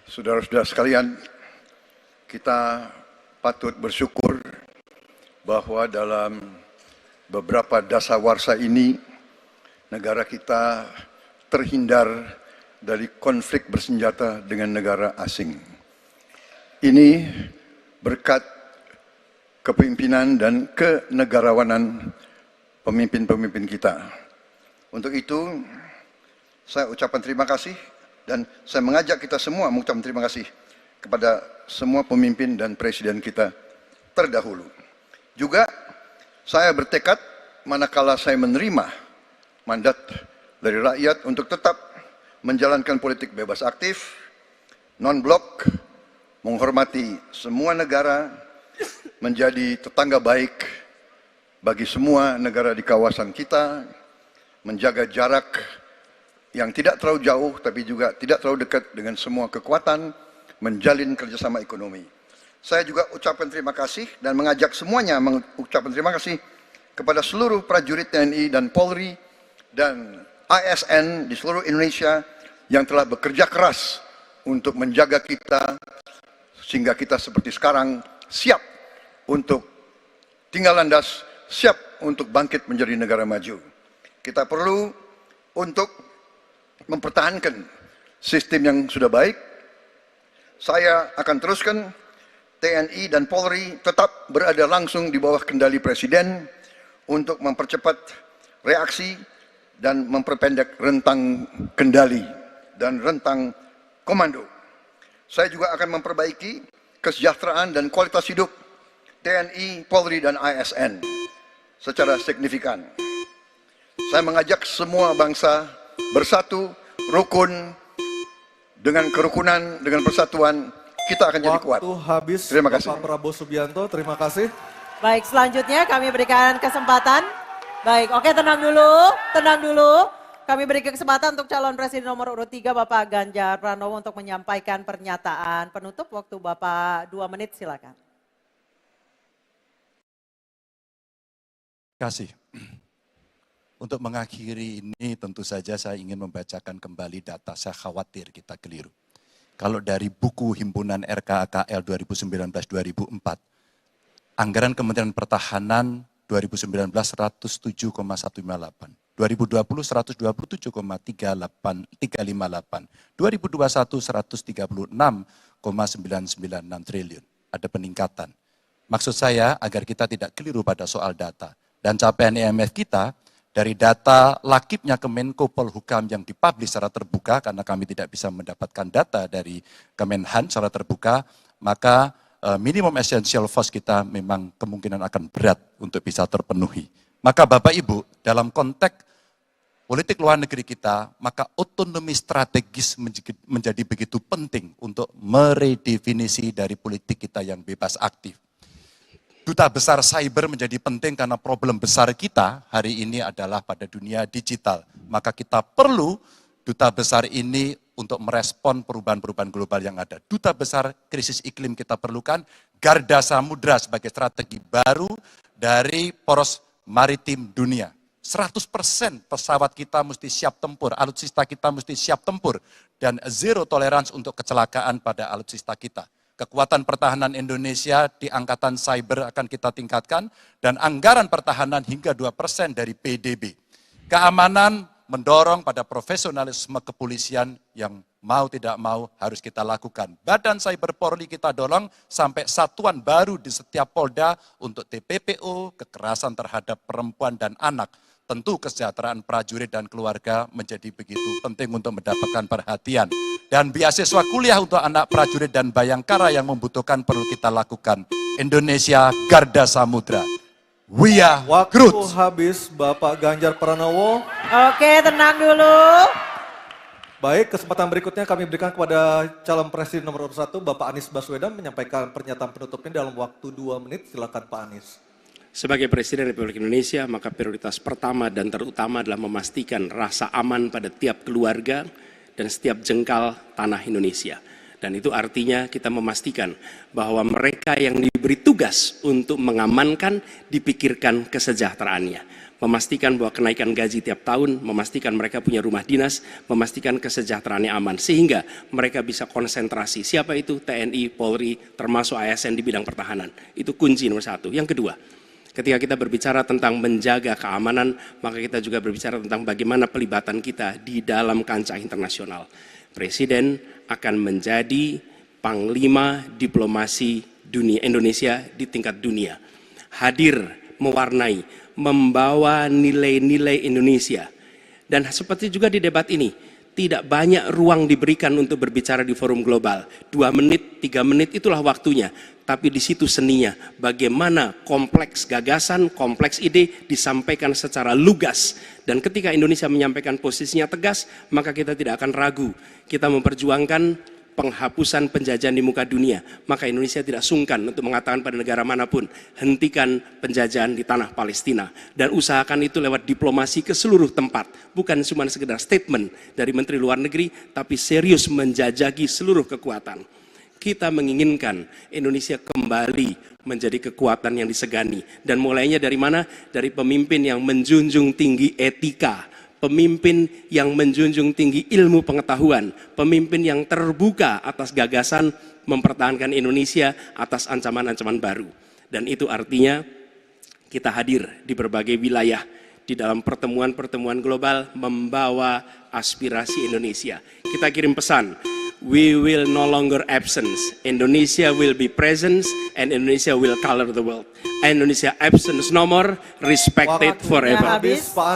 Saudara-saudara sekalian, kita patut bersyukur bahwa dalam beberapa dasawarsa ini negara kita terhindar dari konflik bersenjata dengan negara asing. Ini berkat kepemimpinan dan kenegarawanan pemimpin-pemimpin kita. Untuk itu, saya ucapkan terima kasih dan saya mengajak kita semua mengucapkan terima kasih kepada semua pemimpin dan presiden kita terdahulu. Juga saya bertekad manakala saya menerima mandat dari rakyat untuk tetap menjalankan politik bebas aktif, non-blok, menghormati semua negara, menjadi tetangga baik bagi semua negara di kawasan kita, menjaga jarak yang tidak terlalu jauh tapi juga tidak terlalu dekat dengan semua kekuatan, menjalin kerjasama ekonomi. Saya juga ucapkan terima kasih dan mengajak semuanya mengucapkan terima kasih kepada seluruh prajurit TNI dan Polri dan ASN di seluruh Indonesia yang telah bekerja keras untuk menjaga kita sehingga kita seperti sekarang siap untuk tinggal landas, siap untuk bangkit menjadi negara maju. Kita perlu untuk mempertahankan sistem yang sudah baik. Saya akan teruskan TNI dan Polri tetap berada langsung di bawah kendali Presiden untuk mempercepat reaksi dan memperpendek rentang kendali dan rentang komando. Saya juga akan memperbaiki kesejahteraan dan kualitas hidup TNI, Polri, dan ASN secara signifikan. Saya mengajak semua bangsa bersatu, rukun, dengan kerukunan, dengan persatuan, kita akan jadi kuat. Waktu habis, terima kasih. Bapak Prabowo Subianto, terima kasih. Baik, selanjutnya kami berikan kesempatan. Baik, oke, tenang dulu. Kami berikan kesempatan untuk calon presiden nomor urut 3 Bapak Ganjar Pranowo untuk menyampaikan pernyataan penutup. Waktu Bapak 2 menit, silakan. Terima kasih. Untuk mengakhiri ini tentu saja saya ingin membacakan kembali data, saya khawatir kita keliru. Kalau dari buku himpunan RKAKL 2019-2004, anggaran Kementerian Pertahanan 2019 107,158, 2020 127,358, 2021 136,996 triliun. Ada peningkatan. Maksud saya agar kita tidak keliru pada soal data. Dan capaian IMF kita, dari data lakibnya Kemenko Polhukam yang dipublish secara terbuka, karena kami tidak bisa mendapatkan data dari Kemenhan secara terbuka, maka minimum essential force kita memang kemungkinan akan berat untuk bisa terpenuhi. Maka Bapak Ibu, dalam konteks politik luar negeri kita, maka otonomi strategis menjadi begitu penting untuk meredefinisi dari politik kita yang bebas aktif. Duta besar cyber menjadi penting karena problem besar kita hari ini adalah pada dunia digital. Maka kita perlu duta besar ini untuk merespon perubahan-perubahan global yang ada. Duta besar krisis iklim kita perlukan, garda samudra sebagai strategi baru dari poros maritim dunia. 100% pesawat kita mesti siap tempur, alutsista kita mesti siap tempur, dan zero tolerance untuk kecelakaan pada alutsista kita. Kekuatan pertahanan Indonesia di angkatan cyber akan kita tingkatkan, dan anggaran pertahanan hingga 2% dari PDB. Keamanan mendorong pada profesionalisme kepolisian yang mau tidak mau harus kita lakukan. Badan Cyber Polri kita dorong sampai satuan baru di setiap Polda untuk TPPO, kekerasan terhadap perempuan dan anak. Tentu kesejahteraan prajurit dan keluarga menjadi begitu penting untuk mendapatkan perhatian. Dan beasiswa kuliah untuk anak prajurit dan bayangkara yang membutuhkan perlu kita lakukan. Indonesia Garda Samudra. We are Waktu Groot. habis, Bapak Ganjar Pranowo. Oke, tenang dulu. Baik, kesempatan berikutnya kami berikan kepada calon presiden nomor 1, Bapak Anies Baswedan, menyampaikan pernyataan penutupnya dalam waktu 2 menit. Silakan Pak Anies. Sebagai Presiden Republik Indonesia, maka prioritas pertama dan terutama adalah memastikan rasa aman pada tiap keluarga dan setiap jengkal tanah Indonesia. Dan itu artinya kita memastikan bahwa mereka yang diberi tugas untuk mengamankan, dipikirkan kesejahteraannya. Memastikan bahwa kenaikan gaji tiap tahun, memastikan mereka punya rumah dinas, memastikan kesejahteraannya aman. Sehingga mereka bisa konsentrasi. Siapa itu? TNI, Polri, termasuk ASN di bidang pertahanan. Itu kunci nomor satu. Yang kedua, ketika kita berbicara tentang menjaga keamanan, maka kita juga berbicara tentang bagaimana pelibatan kita di dalam kancah internasional. Presiden akan menjadi panglima diplomasi dunia Indonesia di tingkat dunia. Hadir, mewarnai, membawa nilai-nilai Indonesia. Dan seperti juga di debat ini, tidak banyak ruang diberikan untuk berbicara di forum global. 2 menit, 3 menit itulah waktunya. Tapi di situ seninya, bagaimana kompleks gagasan, kompleks ide disampaikan secara lugas. Dan ketika Indonesia menyampaikan posisinya tegas, maka kita tidak akan ragu. Kita memperjuangkan penghapusan penjajahan di muka dunia. Maka Indonesia tidak sungkan untuk mengatakan pada negara manapun, hentikan penjajahan di tanah Palestina. Dan usahakan itu lewat diplomasi ke seluruh tempat. Bukan cuma sekedar statement dari Menteri Luar Negeri, tapi serius menjajaki seluruh kekuatan. Kita menginginkan Indonesia kembali menjadi kekuatan yang disegani. Dan mulainya dari mana? Dari pemimpin yang menjunjung tinggi etika, pemimpin yang menjunjung tinggi ilmu pengetahuan, pemimpin yang terbuka atas gagasan mempertahankan Indonesia atas ancaman-ancaman baru. Dan itu artinya kita hadir di berbagai wilayah di dalam pertemuan-pertemuan global membawa aspirasi Indonesia. Kita kirim pesan, we will no longer absence. Indonesia will be presence and Indonesia will color the world. Indonesia absence no more, respected Waktunya forever. habis. Pak Anies.